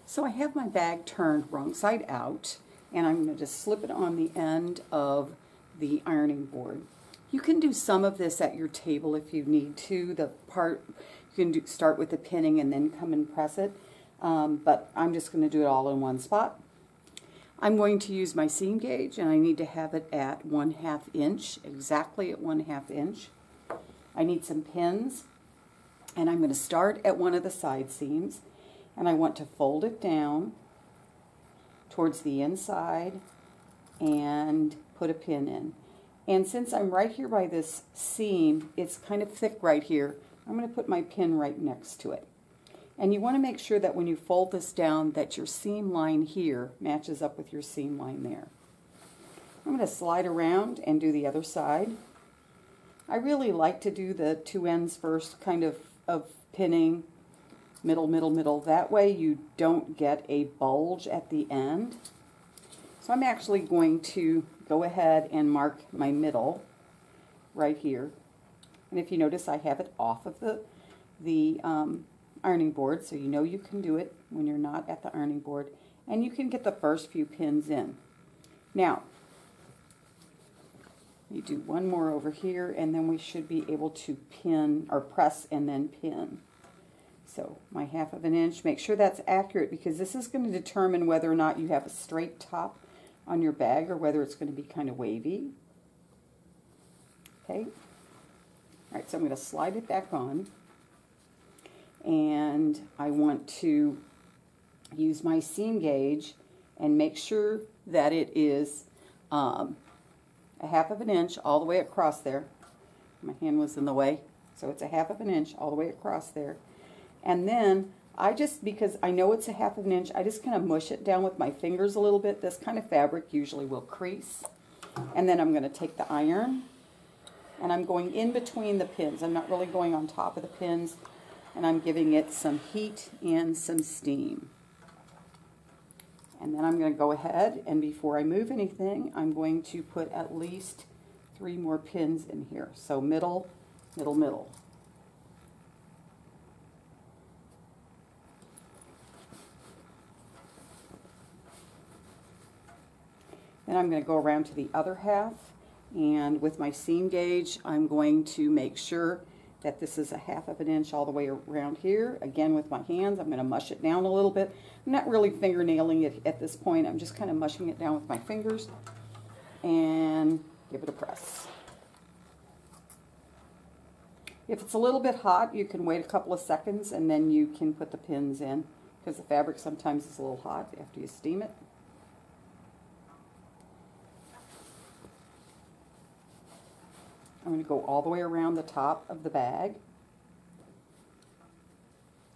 So I have my bag turned wrong side out, and I'm going to just slip it on the end of the ironing board. You can do some of this at your table if you need to. The part you can start with the pinning and then come and press it, but I'm just going to do it all in one spot. I'm going to use my seam gauge, and I need to have it at 1/2 inch, exactly at 1/2 inch. I need some pins, and I'm going to start at one of the side seams, and I want to fold it down towards the inside and put a pin in. And since I'm right here by this seam, it's kind of thick right here, I'm going to put my pin right next to it. And you want to make sure that when you fold this down that your seam line here matches up with your seam line there. I'm going to slide around and do the other side. I really like to do the two ends first, kind of pinning, middle, middle, middle. That way you don't get a bulge at the end. So I'm actually going to go ahead and mark my middle right here. And if you notice, I have it off of the ironing board, so you know you can do it when you're not at the ironing board. And you can get the first few pins in. Now, you do one more over here, and then we should be able to pin, or press and then pin. So my 1/2 inch, make sure that's accurate, because this is going to determine whether or not you have a straight top on your bag or whether it's going to be kind of wavy. Okay. Alright, so I'm going to slide it back on, and I want to use my seam gauge and make sure that it is a 1/2 inch all the way across there. My hand was in the way, so it's a 1/2 inch all the way across there. And then I just, because I know it's a 1/2 inch, I just kind of mush it down with my fingers a little bit. This kind of fabric usually will crease. And then I'm going to take the iron, and I'm going in between the pins. I'm not really going on top of the pins, and I'm giving it some heat and some steam. And then I'm going to go ahead, and before I move anything, I'm going to put at least 3 more pins in here. So middle, middle, middle. Then I'm going to go around to the other half, and with my seam gauge, I'm going to make sure that this is a 1/2 inch all the way around here. Again, with my hands, I'm going to mush it down a little bit. I'm not really fingernailing it at this point. I'm just kind of mushing it down with my fingers, and give it a press. If it's a little bit hot, you can wait a couple of seconds, and then you can put the pins in, because the fabric sometimes is a little hot after you steam it. I'm going to go all the way around the top of the bag.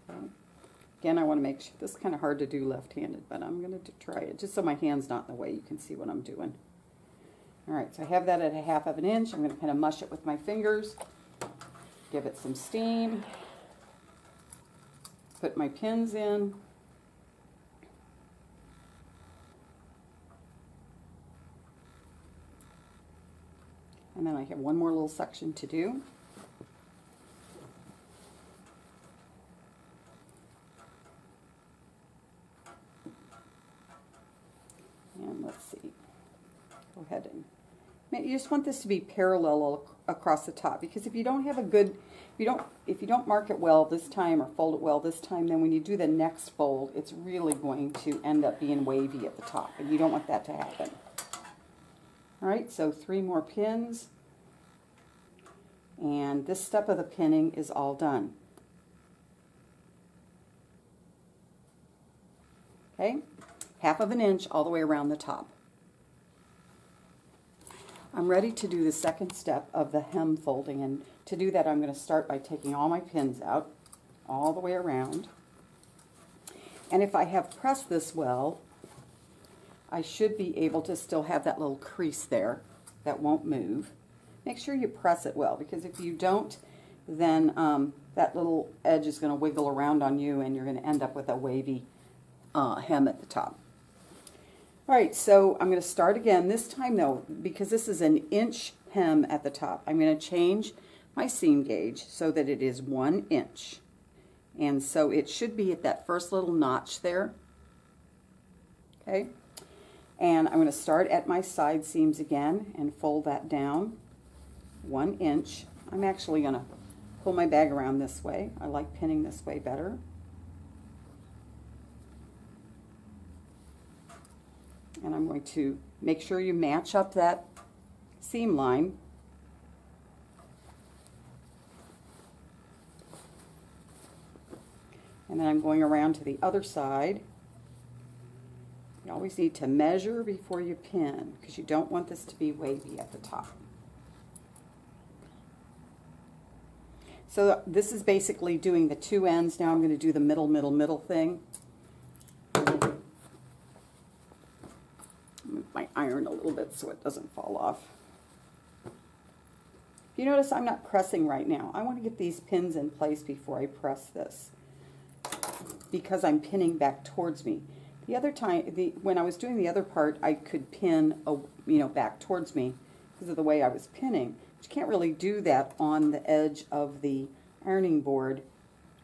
Okay. Again, I want to make sure, this is kind of hard to do left-handed, but I'm going to try it just so my hand's not in the way. You can see what I'm doing. Alright, so I have that at a 1/2 inch. I'm going to kind of mush it with my fingers, give it some steam, put my pins in. And then I have one more little section to do. And let's see. Go ahead and you just want this to be parallel across the top, because if you don't have a good, if you don't mark it well this time or fold it well this time, then when you do the next fold, it's really going to end up being wavy at the top, and you don't want that to happen. Alright, so 3 more pins, and this step of the pinning is all done. Okay, 1/2 inch all the way around the top. I'm ready to do the second step of the hem folding, and to do that I'm going to start by taking all my pins out all the way around. And if I have pressed this well, I should be able to still have that little crease there that won't move. Make sure you press it well, because if you don't, then that little edge is going to wiggle around on you, and you're going to end up with a wavy hem at the top. Alright, so I'm going to start again. This time though, because this is an inch hem at the top, I'm going to change my seam gauge so that it is 1 inch. And so it should be at that first little notch there. okay? And I'm going to start at my side seams again and fold that down 1 inch. I'm actually going to pull my bag around this way. I like pinning this way better. And I'm going to make sure you match up that seam line. And then I'm going around to the other side. You always need to measure before you pin because you don't want this to be wavy at the top. So this is basically doing the 2 ends. Now I'm going to do the middle thing. Move my iron a little bit so it doesn't fall off. If you notice, I'm not pressing right now. I want to get these pins in place before I press this because I'm pinning back towards me. The other time, when I was doing the other part, I could pin, back towards me because of the way I was pinning. But you can't really do that on the edge of the ironing board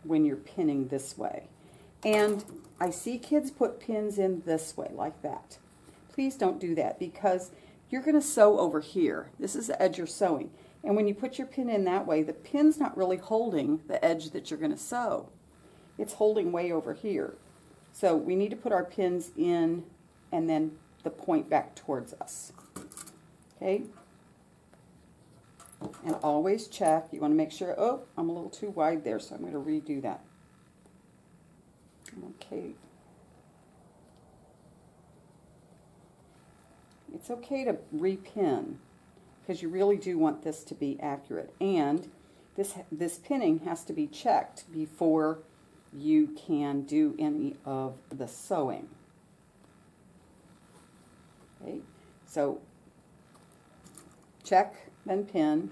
when you're pinning this way. And I see kids put pins in this way, like that. Please don't do that because you're going to sew over here. This is the edge you're sewing. And when you put your pin in that way, the pin's not really holding the edge that you're going to sew. It's holding way over here. So we need to put our pins in and then the point back towards us. Okay? And always check. You want to make sure, oh, I'm a little too wide there, so I'm going to redo that. Okay. It's okay to repin because you really do want this to be accurate. And this pinning has to be checked before you can do any of the sewing. Okay, so check, then pin.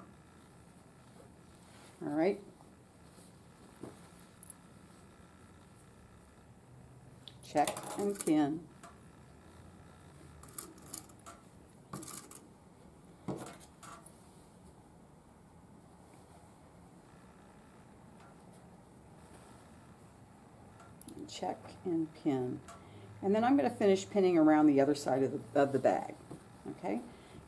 All right. Check and pin. Check and pin. And then I'm going to finish pinning around the other side of the bag. Okay?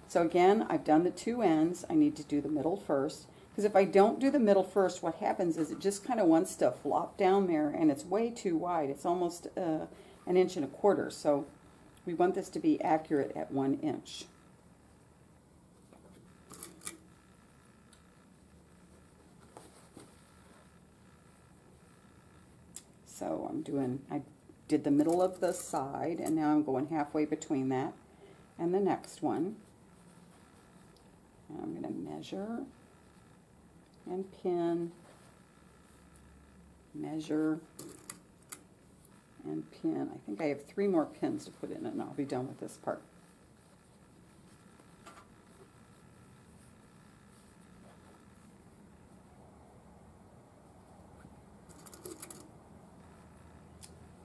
So again, I've done the 2 ends. I need to do the middle first. Because if I don't do the middle first, what happens is it just kind of wants to flop down there and it's way too wide. It's almost 1.25 inches. So we want this to be accurate at 1 inch. So I did the middle of the side, and now I'm going halfway between that and the next one. And I'm going to measure and pin, measure and pin. I think I have 3 more pins to put in and I'll be done with this part.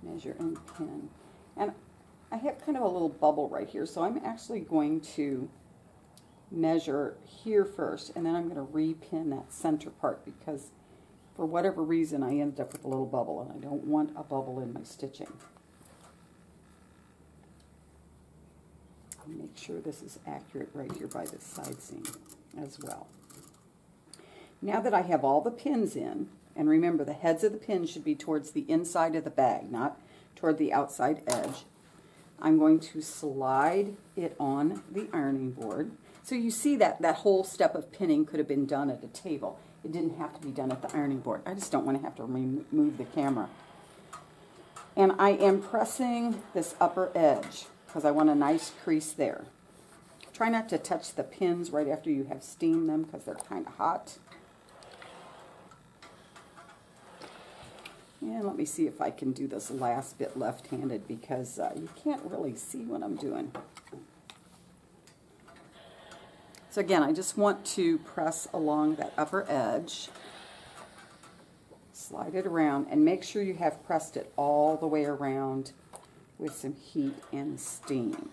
Measure and pin. And I have kind of a little bubble right here, so I'm actually going to measure here first, and then I'm going to repin that center part because for whatever reason I ended up with a little bubble, and I don't want a bubble in my stitching. I'll make sure this is accurate right here by this side seam as well. Now that I have all the pins in, and remember the heads of the pins should be towards the inside of the bag, not toward the outside edge, I'm going to slide it on the ironing board. So you see that whole step of pinning could have been done at a table. It didn't have to be done at the ironing board. I just don't want to have to remove the camera. And I am pressing this upper edge because I want a nice crease there. Try not to touch the pins right after you have steamed them because they're kind of hot. And let me see if I can do this last bit left-handed because you can't really see what I'm doing. So again, I just want to press along that upper edge, slide it around, and make sure you have pressed it all the way around with some heat and steam.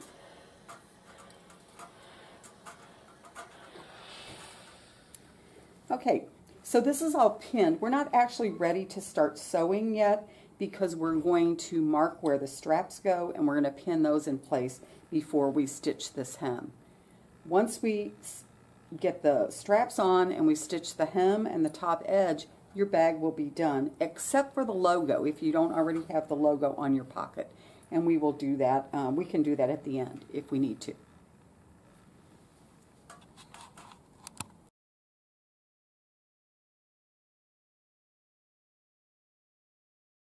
Okay, so this is all pinned. We're not actually ready to start sewing yet because we're going to mark where the straps go and we're going to pin those in place before we stitch this hem. Once we get the straps on and we stitch the hem and the top edge, your bag will be done, except for the logo if you don't already have the logo on your pocket. And we will do that. We can do that at the end if we need to.